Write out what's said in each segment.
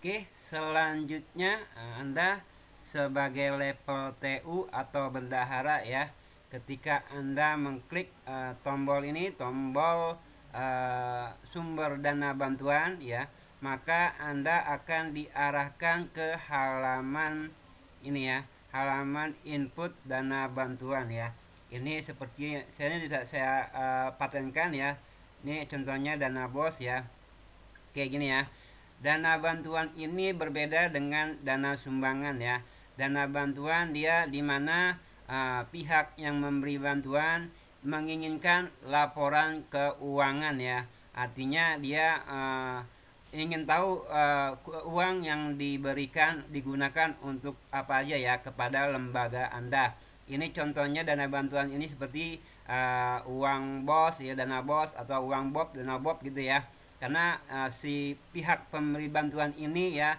Oke, selanjutnya Anda sebagai level TU atau bendahara ya, ketika Anda mengklik tombol ini, tombol sumber dana bantuan ya, maka Anda akan diarahkan ke halaman ini ya, halaman input dana bantuan ya. Ini seperti ini tidak saya patenkan ya. Ini contohnya dana bos ya. Kayak gini ya. Dana bantuan ini berbeda dengan dana sumbangan ya. Dana bantuan dia di mana pihak yang memberi bantuan menginginkan laporan keuangan ya. Artinya dia ingin tahu uang yang diberikan digunakan untuk apa aja ya kepada lembaga Anda. Ini contohnya dana bantuan ini seperti uang bos ya, dana bos, atau uang bob, dana bob gitu ya. Karena si pihak pemberi bantuan ini ya,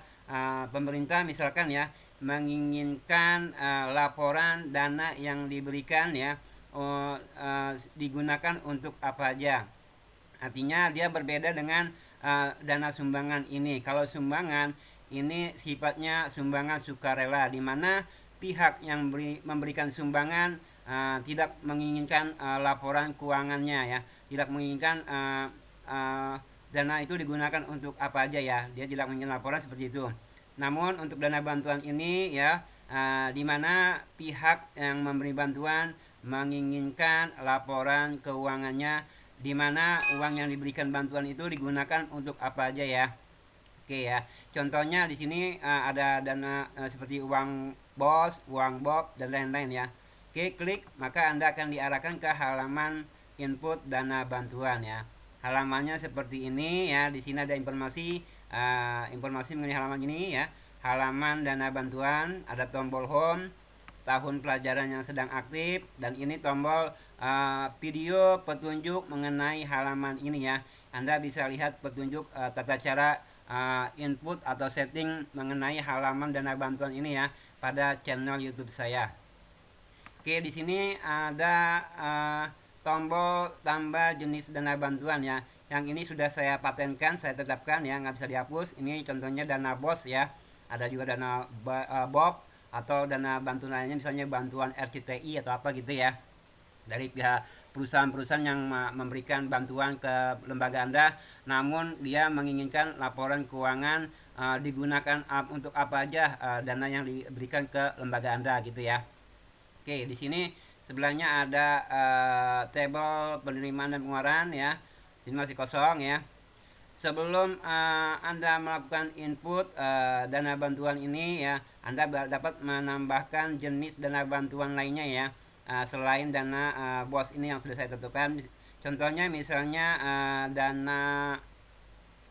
pemerintah misalkan ya, menginginkan laporan dana yang diberikan ya, digunakan untuk apa aja. Artinya dia berbeda dengan dana sumbangan ini. Kalau sumbangan ini sifatnya sumbangan sukarela, di mana pihak yang memberikan sumbangan tidak menginginkan laporan keuangannya ya, tidak menginginkan dana itu digunakan untuk apa aja ya, dia tidak menginginkan laporan seperti itu. Namun untuk dana bantuan ini ya, di mana pihak yang memberi bantuan menginginkan laporan keuangannya, di mana uang yang diberikan bantuan itu digunakan untuk apa aja ya. Oke ya. Contohnya di sini ada dana seperti uang bos, uang bob dan lain-lain ya. Oke, klik maka Anda akan diarahkan ke halaman input dana bantuan ya. Halamannya seperti ini ya. Di sini ada informasi mengenai halaman ini ya. Halaman dana bantuan, ada tombol home, tahun pelajaran yang sedang aktif, dan ini tombol video petunjuk mengenai halaman ini ya. Anda bisa lihat petunjuk tata cara input atau setting mengenai halaman dana bantuan ini ya pada channel YouTube saya. Oke, di sini ada tombol tambah jenis dana bantuan ya. Yang ini sudah saya patenkan, saya tetapkan ya, nggak bisa dihapus. Ini contohnya dana bos ya. Ada juga dana bob atau dana bantuan lainnya, misalnya bantuan RCTI atau apa gitu ya, dari pihak perusahaan-perusahaan yang memberikan bantuan ke lembaga Anda, namun dia menginginkan laporan keuangan digunakan untuk apa aja dana yang diberikan ke lembaga Anda gitu ya. Oke, di sini sebelahnya ada table penerimaan dan pengeluaran ya. Ini masih kosong ya. Sebelum Anda melakukan input dana bantuan ini ya, Anda dapat menambahkan jenis dana bantuan lainnya ya, selain dana bos ini yang sudah saya tentukan. Contohnya misalnya dana,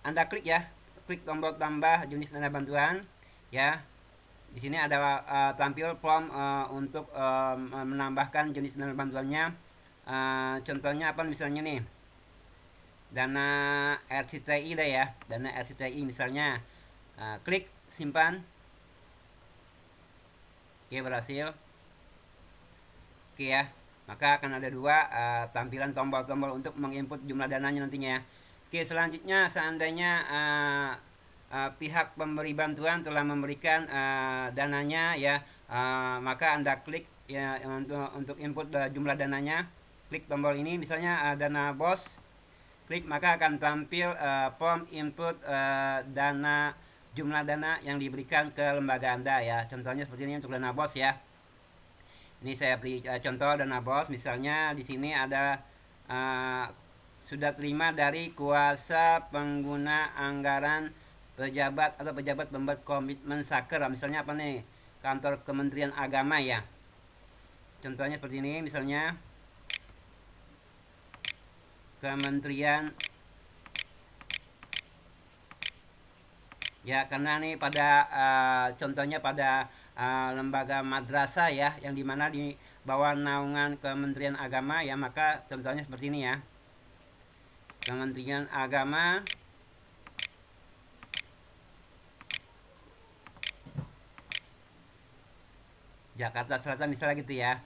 Anda klik ya, klik tombol tambah jenis dana bantuan ya. Di sini ada tampil form untuk menambahkan jenis dana bantuannya. Contohnya apa misalnya nih? Dana RCTI deh ya, dana RCTI misalnya. Klik simpan. Oke, berhasil. Oke ya. Maka akan ada dua tampilan tombol-tombol untuk menginput jumlah dananya nantinya ya. Oke, selanjutnya seandainya pihak pemberi bantuan telah memberikan dananya ya, maka Anda klik ya untuk input jumlah dananya. Klik tombol ini misalnya dana bos. Klik maka akan tampil form input dana, jumlah dana yang diberikan ke lembaga Anda ya. Contohnya seperti ini untuk dana bos ya. Ini saya beri contoh dana bos, misalnya di sini ada sudah terima dari kuasa pengguna anggaran pejabat atau pejabat pembuat komitmen saker, misalnya apa nih, kantor Kementerian Agama ya. Contohnya seperti ini misalnya Kementerian ya, karena nih pada contohnya pada lembaga madrasah ya, yang dimana di bawah naungan Kementerian Agama ya, maka contohnya seperti ini ya, Kementerian Agama Jakarta Selatan misalnya gitu ya,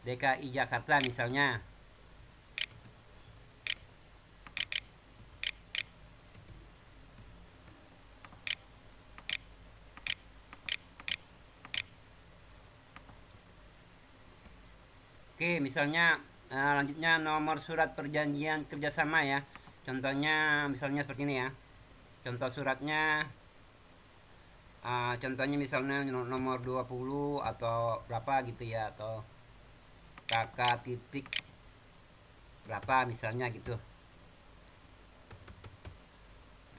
DKI Jakarta misalnya. Oke, misalnya lanjutnya nomor surat perjanjian kerjasama ya. Contohnya misalnya seperti ini ya. Contoh suratnya, contohnya misalnya nomor 20 atau berapa gitu ya, atau kakak titik berapa misalnya gitu.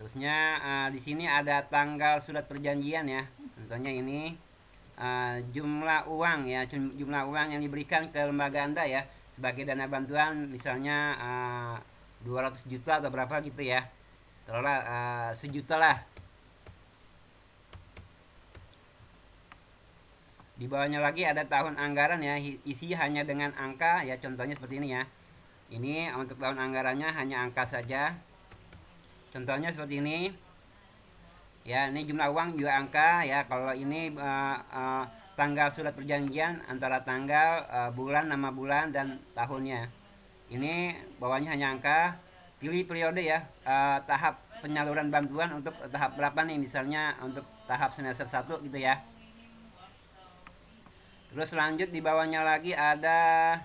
Terusnya di sini ada tanggal surat perjanjian ya. Contohnya ini jumlah uang ya, jumlah uang yang diberikan ke lembaga Anda ya sebagai dana bantuan misalnya 200 juta atau berapa gitu ya. Taruhlah sejuta lah. Di bawahnya lagi ada tahun anggaran ya, isi hanya dengan angka ya, contohnya seperti ini ya. Ini untuk tahun anggarannya hanya angka saja. Contohnya seperti ini. Ya, ini jumlah uang juga angka ya. Kalau ini tanggal surat perjanjian antara tanggal, bulan, nama bulan dan tahunnya. Ini bawahnya hanya angka. Pilih periode ya, tahap penyaluran bantuan untuk tahap berapa nih, misalnya untuk tahap semester 1 gitu ya. Terus lanjut di bawahnya lagi ada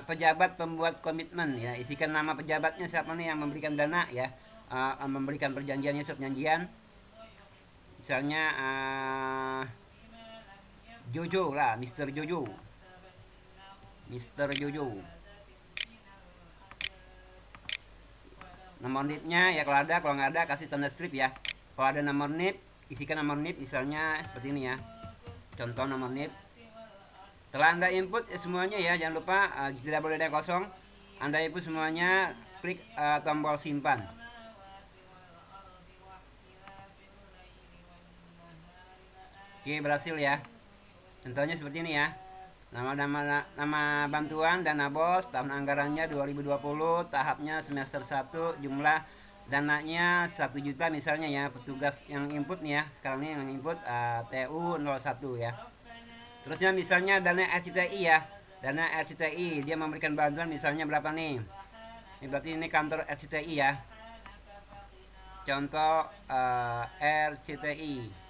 pejabat pembuat komitmen ya. Isikan nama pejabatnya siapa nih yang memberikan dana ya, memberikan perjanjiannya, surat perjanjian. Misalnya Jojo lah, Mister Jojo. Mister Jojo. Nomor NIP-nya ya, kalau nggak ada kasih tanda strip ya. Kalau ada nomor NIP, isikan nomor NIP misalnya seperti ini ya. Contoh nomor NIP. Setelah Anda input semuanya ya, jangan lupa tidak boleh ada kosong. Anda input semuanya, klik tombol simpan. Oke, berhasil ya. Contohnya seperti ini ya. Nama bantuan dana BOS, tahun anggarannya 2020, tahapnya semester 1, jumlah dananya 1 juta misalnya ya. Petugas yang input nih ya, sekarang ini yang input TU 01 ya. Terusnya misalnya dana RCTI ya. Dana RCTI dia memberikan bantuan misalnya berapa nih? Ini berarti ini kantor RCTI ya. Contoh RCTI.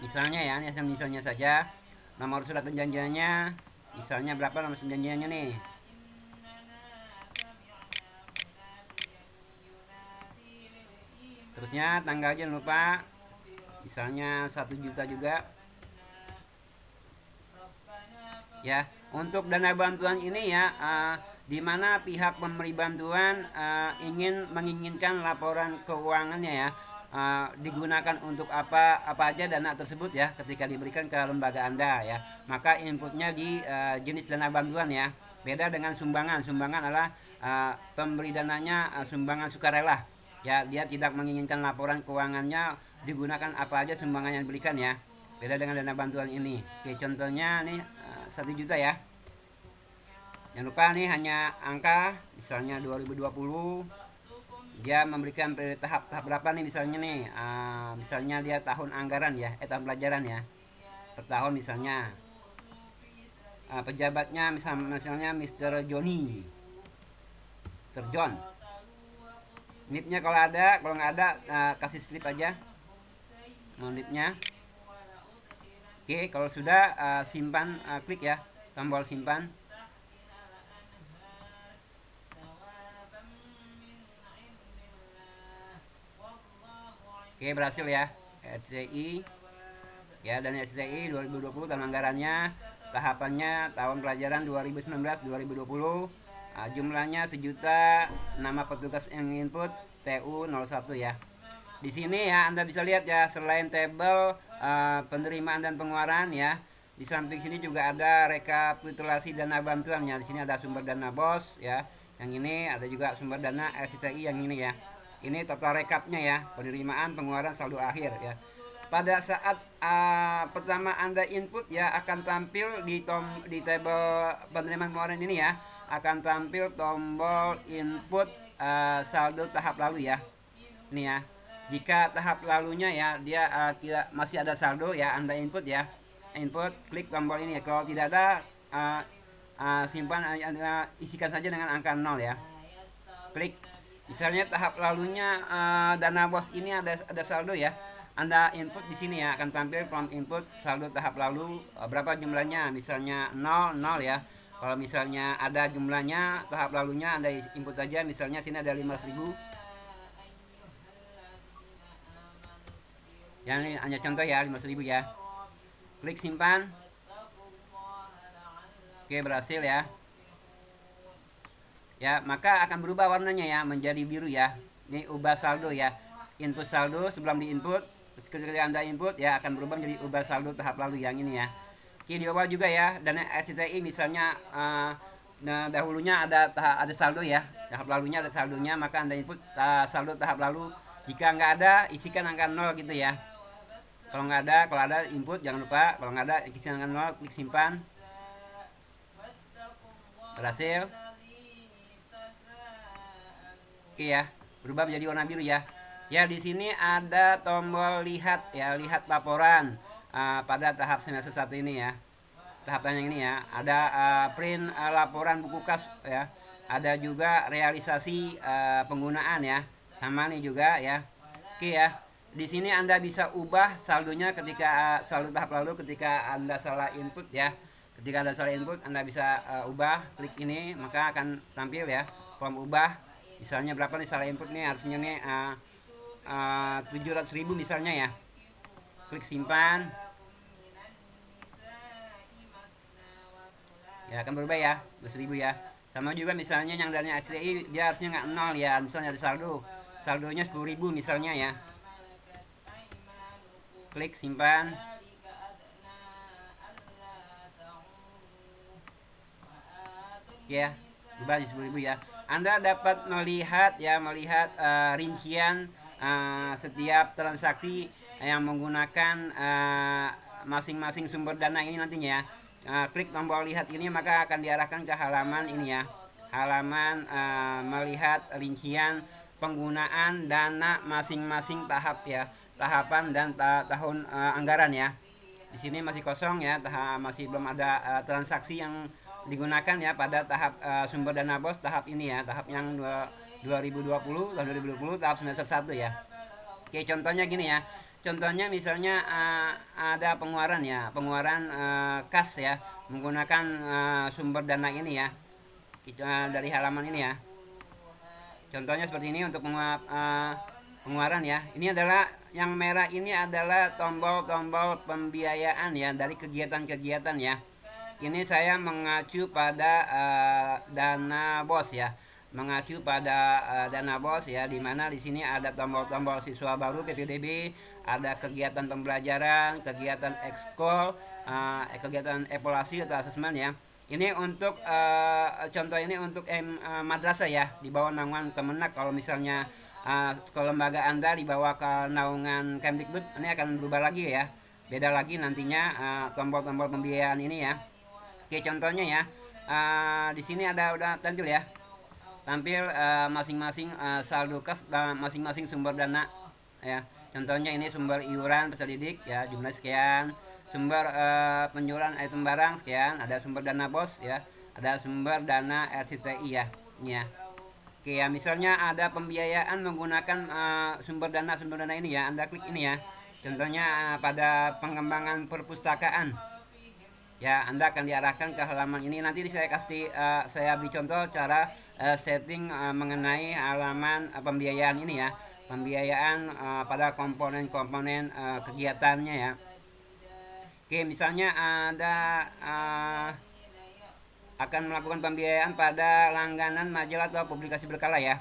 Misalnya ya, ini misalnya saja. Nomor surat perjanjiannya misalnya berapa nomor perjanjiannya nih? Terusnya tanggal jangan lupa. Misalnya 1 juta juga. Ya, untuk dana bantuan ini ya, di mana pihak pemberi bantuan menginginkan laporan keuangannya ya, digunakan untuk apa aja dana tersebut ya ketika diberikan ke lembaga Anda ya. Maka inputnya di jenis dana bantuan ya. Beda dengan sumbangan. Sumbangan adalah pemberi dananya sumbangan sukarela. Ya, dia tidak menginginkan laporan keuangannya digunakan apa aja sumbangan yang diberikan ya. Beda dengan dana bantuan ini. Oke, contohnya nih 1 juta ya. Jangan lupa nih hanya angka, misalnya 2020. Dia memberikan tahap berapa nih misalnya nih, misalnya dia tahun anggaran ya, tahun pelajaran ya, per tahun misalnya. Pejabatnya misalnya Mister Johnny, Mister John. NIP-nya kalau nggak ada kasih slip aja NIP-nya. Oke, kalau sudah simpan, klik ya tombol simpan. Oke, berhasil ya. RCTI ya, dan RCTI 2020 tahun anggarannya, tahapannya tahun pelajaran 2019-2020. Jumlahnya 1 juta, nama petugas yang input TU 01 ya. Di sini ya Anda bisa lihat ya, selain tabel penerimaan dan pengeluaran ya, di samping sini juga ada rekapitulasi dana bantuannya. Di sini ada sumber dana BOS ya. Yang ini ada juga sumber dana RCTI yang ini ya. Ini total rekapnya ya, penerimaan, pengeluaran, saldo akhir ya. Pada saat pertama Anda input ya, akan tampil di tabel penerimaan pengeluaran ini ya, akan tampil tombol input saldo tahap lalu ya. Ini ya. Jika tahap lalunya ya dia masih ada saldo ya, Anda input ya. Input, klik tombol ini ya. Kalau tidak ada simpan, isikan saja dengan angka 0 ya. Klik. Misalnya tahap lalunya dana BOS ini ada saldo ya. Anda input di sini ya, akan tampil prompt input saldo tahap lalu berapa jumlahnya, misalnya 0 0 ya. Kalau misalnya ada jumlahnya tahap lalunya Anda input aja, misalnya sini ada 500.000. Ya ini hanya contoh ya, 500.000 ya. Klik simpan. Oke, berhasil ya. Ya, maka akan berubah warnanya ya menjadi biru ya. Ini ubah saldo ya. Input saldo sebelum diinput, ketika Anda input ya akan berubah menjadi ubah saldo tahap lalu yang ini ya. Oke, di bawah juga ya, dana RCTI misalnya nah dahulunya ada saldo ya. Tahap lalunya ada saldonya, maka Anda input saldo tahap lalu. Jika nggak ada, isikan angka 0 gitu ya. Kalau ada input jangan lupa, kalau nggak ada isikan angka 0, klik simpan. Berhasil. Oke ya, berubah menjadi warna biru ya. Ya, di sini ada tombol lihat ya, lihat laporan pada tahap semester 1 ini ya. Tahapan yang ini ya, ada print laporan buku kas ya. Ada juga realisasi penggunaan ya. Sama nih juga ya. Oke ya. Di sini Anda bisa ubah saldonya ketika saldo tahap lalu ketika Anda salah input ya. Ketika Anda salah input, Anda bisa ubah, klik ini maka akan tampil ya form ubah. Misalnya berapa nih salah input nih, harusnya nih 700.000 misalnya ya. Klik simpan. Ya akan berubah ya, 200.000 ya. Sama juga misalnya yang dari STI dia harusnya nggak 0 ya, misalnya ada saldonya 10.000 misalnya ya. Klik simpan. Ya, berubah di 10.000 ya. Anda dapat melihat rincian setiap transaksi yang menggunakan masing-masing sumber dana ini nantinya ya. Klik tombol lihat ini maka akan diarahkan ke halaman ini ya. Halaman melihat rincian penggunaan dana masing-masing tahap ya. Tahapan dan tahun anggaran ya. Di sini masih kosong ya, masih belum ada transaksi yang digunakan ya pada tahap sumber dana BOS tahap ini ya, tahap yang 2020 tahun 2020 tahap semester 1 ya. Oke, contohnya gini ya. Contohnya misalnya ada pengeluaran ya, pengeluaran kas ya menggunakan sumber dana ini ya. Dari halaman ini ya. Contohnya seperti ini untuk pengeluaran ya. Ini adalah yang merah ini adalah tombol-tombol pembiayaan ya dari kegiatan-kegiatan ya. Ini saya mengacu pada dana BOS ya, mengacu pada dana BOS ya, di mana di sini ada tombol-tombol siswa baru PPDB, ada kegiatan pembelajaran, kegiatan ekskul, kegiatan evaluasi atau asesmen ya. Ini untuk contoh ini untuk madrasah ya, di bawah naungan Kemenak. Kalau misalnya lembaga Anda di bawah naungan Kemdikbud, ini akan berubah lagi ya, beda lagi nantinya tombol-tombol pembiayaan ini ya. Oke, contohnya ya, di sini udah tampil ya, tampil masing-masing saldo kas masing-masing sumber dana ya. Contohnya ini sumber iuran peserta didik ya, jumlah sekian, sumber penjualan item barang sekian, ada sumber dana BOS ya, ada sumber dana RCTI ya, ini ya. Oke ya, misalnya ada pembiayaan menggunakan sumber dana ini ya, Anda klik ini ya. Contohnya pada pengembangan perpustakaan ya, Anda akan diarahkan ke halaman ini. Nanti saya beri contoh cara setting mengenai halaman pembiayaan ini ya, pembiayaan pada komponen-komponen kegiatannya ya. Oke, misalnya ada akan melakukan pembiayaan pada langganan majalah atau publikasi berkala ya.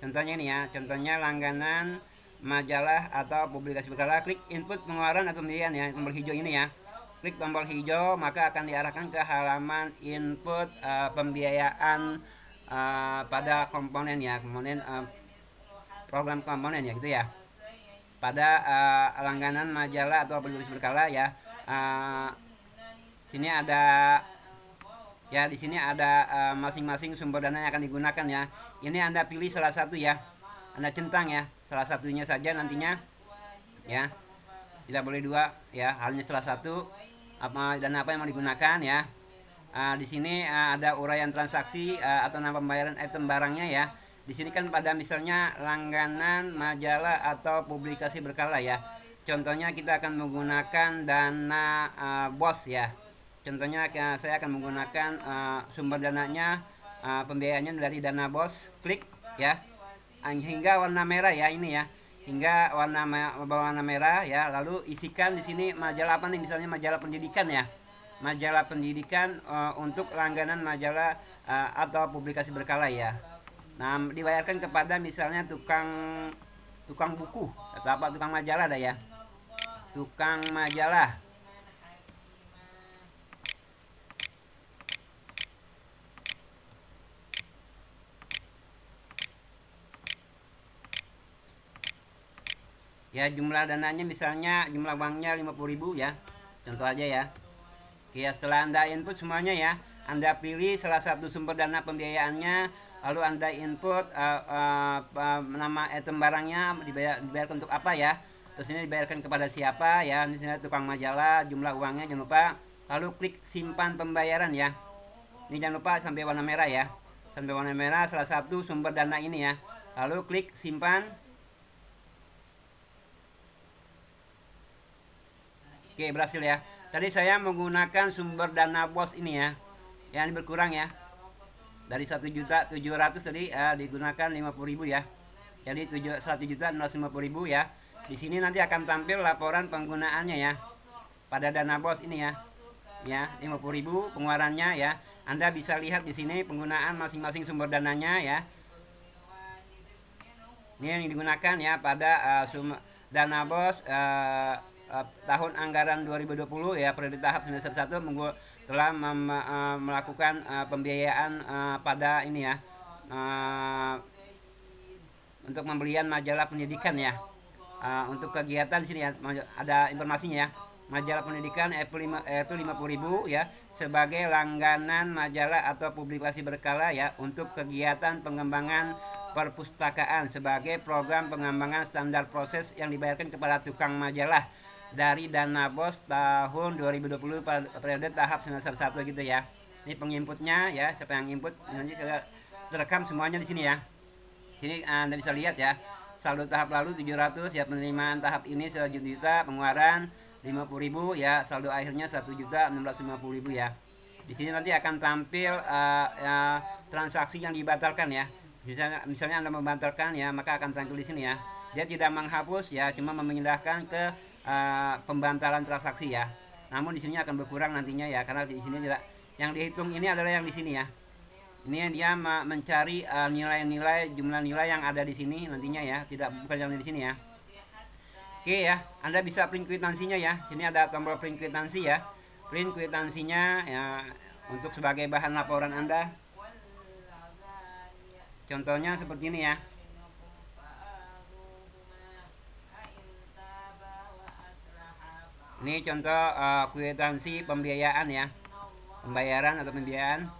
Contohnya ini ya, contohnya langganan majalah atau publikasi berkala. Klik input pengeluaran atau pembiayaan ya, tombol hijau ini ya. Klik tombol hijau maka akan diarahkan ke halaman input pembiayaan pada komponen ya, komponen program komponen ya gitu ya. Pada langganan majalah atau publikasi berkala ya. Sini ada ya, di sini ada masing-masing sumber dana yang akan digunakan ya. Ini Anda pilih salah satu ya. Anda centang ya, salah satunya saja nantinya ya. Tidak boleh dua ya, hanya salah satu dana apa yang mau digunakan ya. Di sini ada uraian transaksi atau nama pembayaran item barangnya ya. Di sini kan pada misalnya langganan majalah atau publikasi berkala ya. Contohnya kita akan menggunakan dana BOS ya. Contohnya saya akan menggunakan sumber dananya, pembiayaannya dari dana BOS. Klik ya, hingga warna merah ya ini ya, hingga warna merah ya. Lalu isikan di sini majalah apa nih, misalnya majalah pendidikan ya, majalah pendidikan untuk langganan majalah atau publikasi berkala ya. Nah, dibayarkan kepada misalnya tukang tukang buku atau apa, tukang majalah dah ya, tukang majalah. Ya, jumlah dananya misalnya jumlah uangnya 50.000 ya. Contoh aja ya. Oke, ya, setelah Anda input semuanya ya, Anda pilih salah satu sumber dana pembiayaannya, lalu Anda input nama item barangnya dibayarkan untuk apa ya. Terus ini dibayarkan kepada siapa ya, misalnya tukang majalah, jumlah uangnya jangan lupa. Lalu klik simpan pembayaran ya. Ini jangan lupa sampai warna merah ya. Sampai warna merah salah satu sumber dana ini ya. Lalu klik simpan. Oke, berhasil ya. Tadi saya menggunakan sumber dana BOS ini ya. Yang berkurang ya. Dari 1.700.000 tadi digunakan 50.000 ya. Jadi 1.650.000 ya. Di sini nanti akan tampil laporan penggunaannya ya. Pada dana BOS ini ya. Ya, 50.000 pengeluarannya ya. Anda bisa lihat di sini penggunaan masing-masing sumber dananya ya. Ini yang digunakan ya pada dana BOS tahun anggaran 2020 ya, periode tahap semester 1 telah melakukan pembiayaan pada ini ya, untuk pembelian majalah pendidikan ya. Untuk kegiatan di sini ya, ada informasinya ya. Majalah pendidikan itu 50.000 ya, sebagai langganan majalah atau publikasi berkala ya, untuk kegiatan pengembangan perpustakaan sebagai program pengembangan standar proses yang dibayarkan kepada tukang majalah dari dana BOS tahun 2020 periode tahap semester 1 gitu ya. Ini penginputnya ya, siapa yang input nanti saya terekam semuanya di sini ya. Sini Anda bisa lihat ya. Saldo tahap lalu 700 ya, penerimaan tahap ini 1 juta, pengeluaran 50.000 ya, saldo akhirnya 1.650.000 ya. Di sini nanti akan tampil transaksi yang dibatalkan ya. Misalnya Anda membatalkan ya, maka akan tampil di sini ya. Dia tidak menghapus ya, cuma memindahkan ke pembantalan transaksi ya. Namun di sini akan berkurang nantinya ya, karena di sini tidak, yang dihitung ini adalah yang di sini ya. Ini dia mencari nilai-nilai, jumlah nilai yang ada di sini nantinya ya, tidak, bukan yang di sini ya. Oke ya, Anda bisa print kwitansinya ya. Sini ada tombol print kwitansi ya. Print kwitansinya ya, untuk sebagai bahan laporan Anda. Contohnya seperti ini ya. Ini contoh kwitansi pembiayaan ya, pembayaran atau pembiayaan.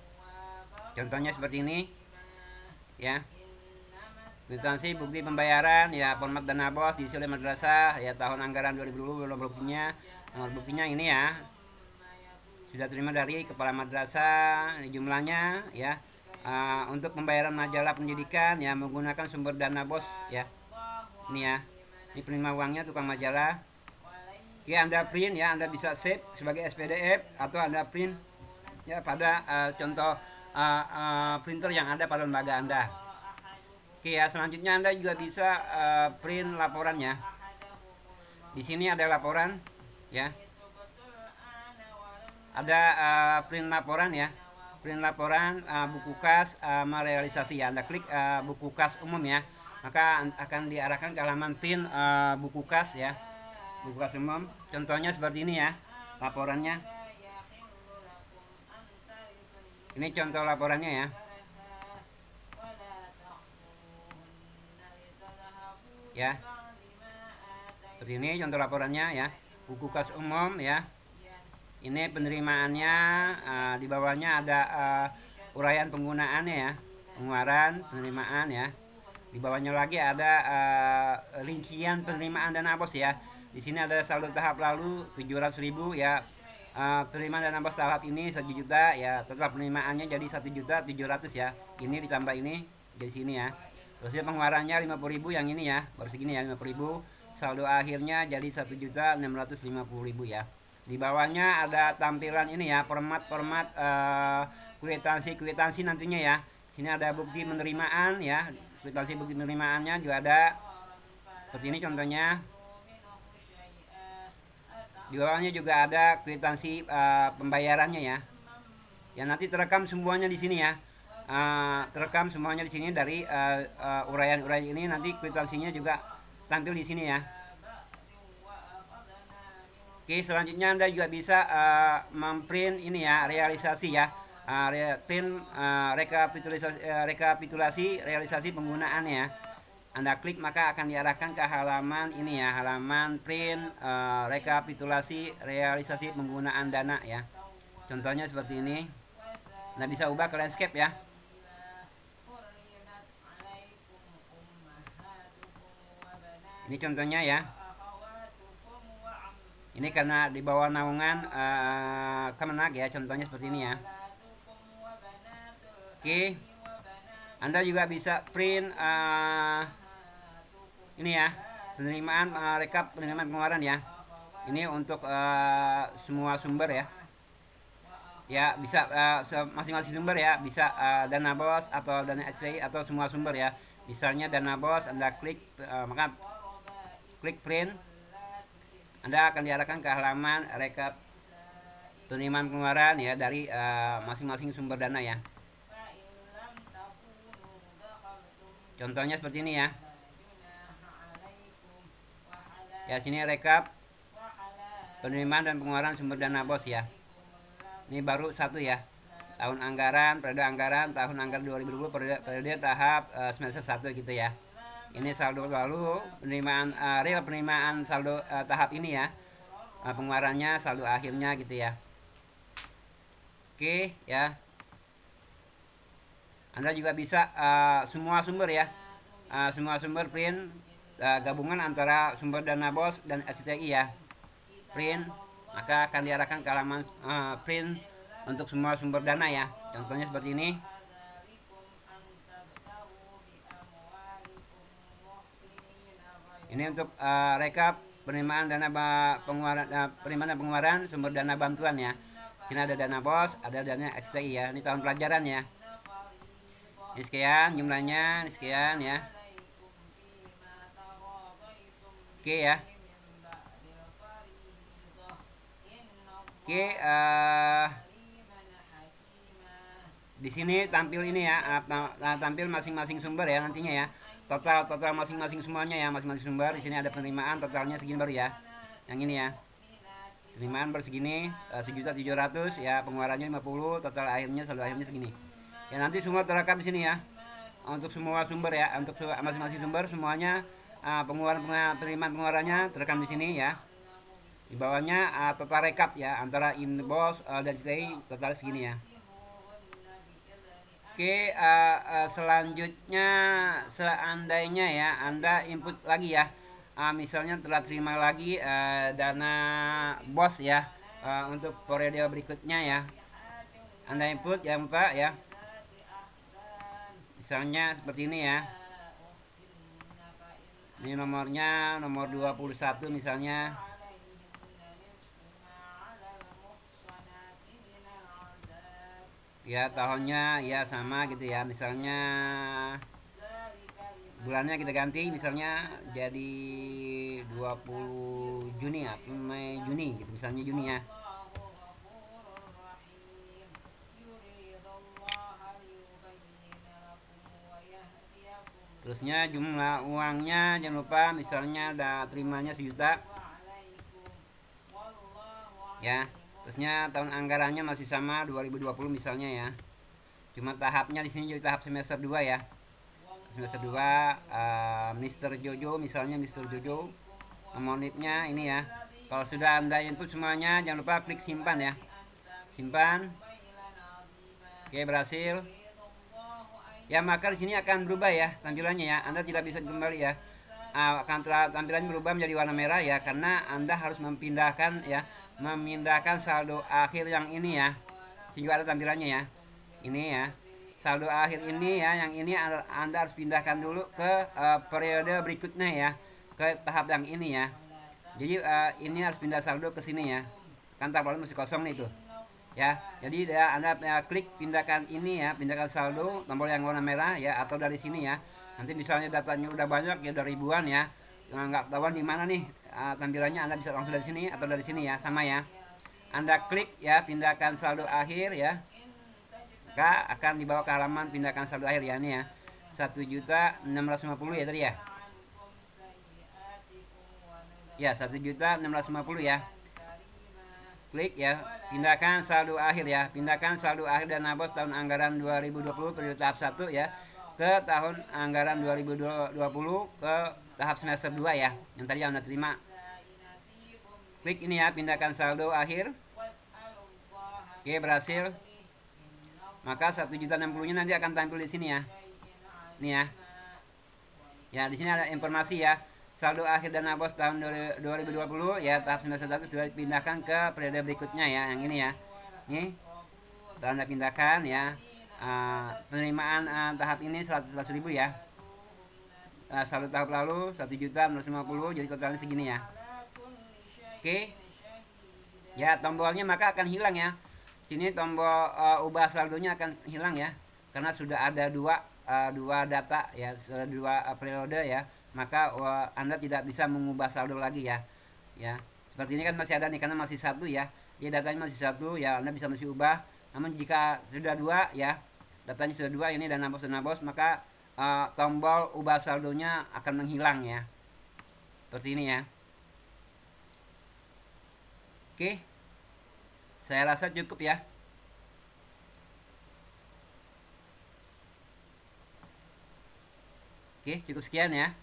Contohnya seperti ini ya. Kwitansi bukti pembayaran ya, format dana BOS diisi oleh madrasah ya, tahun anggaran 2020, buktinya, nomor buktinya ini ya. Sudah terima dari kepala madrasah, ini jumlahnya ya. Untuk pembayaran majalah pendidikan ya, menggunakan sumber dana BOS ya. Ini ya. Ini penerima uangnya tukang majalah. Oke, Anda print ya, Anda bisa save sebagai SPDF atau Anda print ya pada contoh printer yang ada pada lembaga Anda. Oke ya, selanjutnya Anda juga bisa print laporannya. Di sini ada laporan ya. Ada print laporan ya. Print laporan buku kas merealisasi ya. Anda klik buku kas umum ya. Maka akan diarahkan ke halaman print buku kas ya. Buku kas umum. Contohnya seperti ini ya, laporannya. Ini contoh laporannya ya. Ya. Seperti ini contoh laporannya ya. Buku kas umum ya. Ini penerimaannya, di bawahnya ada uraian penggunaannya ya. Pengeluaran, penerimaan ya. Di bawahnya lagi ada rincian penerimaan dana BOS ya. Di sini ada saldo tahap lalu 700.000 ya. Penerimaan dana BOS tahap ini 1 juta ya, total penerimaannya jadi 1.700.000 ya. Ini ditambah ini dari sini ya. Terus dia pengeluarannya 50.000 yang ini ya, baru segini ya, 50.000. saldo akhirnya jadi 1.650.000 ya. Di bawahnya ada tampilan ini ya, format kwitansi nantinya ya. Sini ada bukti penerimaan ya, kwitansi bukti penerimaannya juga ada. Seperti ini contohnya. Di bawahnya juga ada kwitansi pembayarannya ya. Ya nanti terekam semuanya di sini ya. Terekam semuanya di sini dari uraian-uraian ini, nanti kwitansinya juga tampil di sini ya. Oke, selanjutnya Anda juga bisa memprint ini ya, realisasi ya. Print rekapitulasi realisasi penggunaannya. Anda klik maka akan diarahkan ke halaman ini ya, halaman print rekapitulasi realisasi penggunaan dana ya. Contohnya seperti ini. Anda bisa ubah ke landscape ya. Ini contohnya ya. Ini karena di bawah naungan Kemenag ya, contohnya seperti ini ya. Oke, Anda juga bisa print ini ya, penerimaan rekap penerimaan pengeluaran ya. Ini untuk semua sumber ya. Ya bisa masing-masing sumber ya, bisa dana bos atau dana HCI atau semua sumber ya. Misalnya dana bos, Anda klik maka klik print, Anda akan diarahkan ke halaman rekap penerimaan pengeluaran ya dari masing-masing sumber dana ya. Contohnya seperti ini ya. Ya sini rekap penerimaan dan pengeluaran sumber dana bos ya. Ini baru satu ya. Tahun anggaran, periode anggaran, tahun anggaran 2020, periode tahap semester 1 gitu ya. Ini saldo lalu penerimaan real penerimaan saldo tahap ini ya. Pengeluarannya, saldo akhirnya gitu ya. Oke ya. Anda juga bisa semua sumber ya. Semua sumber print gabungan antara sumber dana bos dan SCI ya. Print, maka akan diarahkan ke halaman print untuk semua sumber dana ya. Contohnya seperti ini. Ini untuk rekap penerimaan dana pengeluaran penerimaan dan pengeluaran sumber dana bantuan ya. Sini ada dana bos, ada dana STI ya. Ini tahun pelajaran ya. Ini sekian jumlahnya, ini sekian ya. Oke ya. Oke, di sini tampil ini ya, tampil masing-masing sumber ya nantinya ya. Total masing-masing semuanya ya, masing-masing sumber. Di sini ada penerimaan totalnya segini baru ya. Yang ini ya. Penerimaan baru segini 1.700.000 ya, pengeluarannya 50, total akhirnya saldo akhirnya segini. Ya nanti semua terekam di sini ya. Untuk semua sumber ya, untuk masing-masing sumber semuanya penerimaan pengeluarannya terekam di sini ya. Di bawahnya total rekap ya antara inbox dan CI total segini ya. Oke, selanjutnya seandainya ya Anda input lagi ya, misalnya telah terima lagi dana bos ya untuk periode berikutnya ya. Anda input jangan lupa ya. Misalnya seperti ini ya. Ini nomornya nomor 21 misalnya. Ya tahunnya ya sama gitu ya, misalnya bulannya kita ganti misalnya jadi 20 Juni ya, Juni gitu misalnya Juni ya. Terusnya jumlah uangnya jangan lupa misalnya ada terimanya 1.000.000 ya. Terusnya tahun anggarannya masih sama 2020 misalnya ya. Cuma tahapnya di sini jadi tahap semester 2 ya. Semester 2 Mr. Jojo misalnya Mr. Jojo. Nomor NIP-nya ini ya. Kalau sudah Anda input semuanya jangan lupa klik simpan ya. Simpan. Oke, berhasil. Ya maka di sini akan berubah ya tampilannya ya. Anda tidak bisa kembali ya. Tampilannya berubah menjadi warna merah ya karena Anda harus memindahkan saldo akhir yang ini ya. Sehingga ada tampilannya ya. Ini ya. Saldo akhir ini ya, yang ini Anda harus pindahkan dulu ke periode berikutnya ya. ke tahap yang ini ya. Jadi ini harus pindah saldo ke sini ya. Kan tabelnya masih kosong nih tuh. Ya. Jadi ya Anda klik pindahkan ini ya, pindahkan saldo tombol yang warna merah ya atau dari sini ya. Nanti misalnya datanya udah banyak ya udah ribuan ya. Nggak tahuan di mana nih tampilannya, Anda bisa langsung dari sini atau dari sini ya, sama ya. Anda klik ya pindahkan saldo akhir ya. Maka akan dibawa ke halaman pindahkan saldo akhir ya, ini ya. 1.650 ya tadi ya. Ya, 1.650 ya. Klik ya, pindahkan saldo akhir ya. Pindahkan saldo akhir dana bos tahun anggaran 2020 periode tahap 1 ya ke tahun anggaran 2020 ke tahap semester 2 ya. Yang tadi Anda terima. Klik ini ya, pindahkan saldo akhir. Oke, berhasil. Maka 1.060-nya nanti akan tampil di sini ya. Ini ya. Ya, di sini ada informasi ya. Saldo akhir dana bos tahun 2020 ya tahap semester 1 sudah dipindahkan ke periode berikutnya ya, yang ini ya. Ini telah Anda pindahkan ya. Penerimaan tahap ini 100.000 ya. Saldo tahap lalu 1.650, jadi totalnya segini ya. Oke. Ya, tombolnya maka akan hilang ya. Sini tombol ubah saldonya akan hilang ya. Karena sudah ada dua data ya, sudah dua periode ya. Maka Anda tidak bisa mengubah saldo lagi ya. Ya. Seperti ini kan masih ada nih karena masih satu ya. Jadi datanya masih satu ya, Anda bisa masih ubah. Namun jika sudah dua ya, datanya sudah dua ini dana bos, maka tombol ubah saldonya akan menghilang ya. Seperti ini ya. Oke. Saya rasa cukup ya. Oke, cukup sekian ya.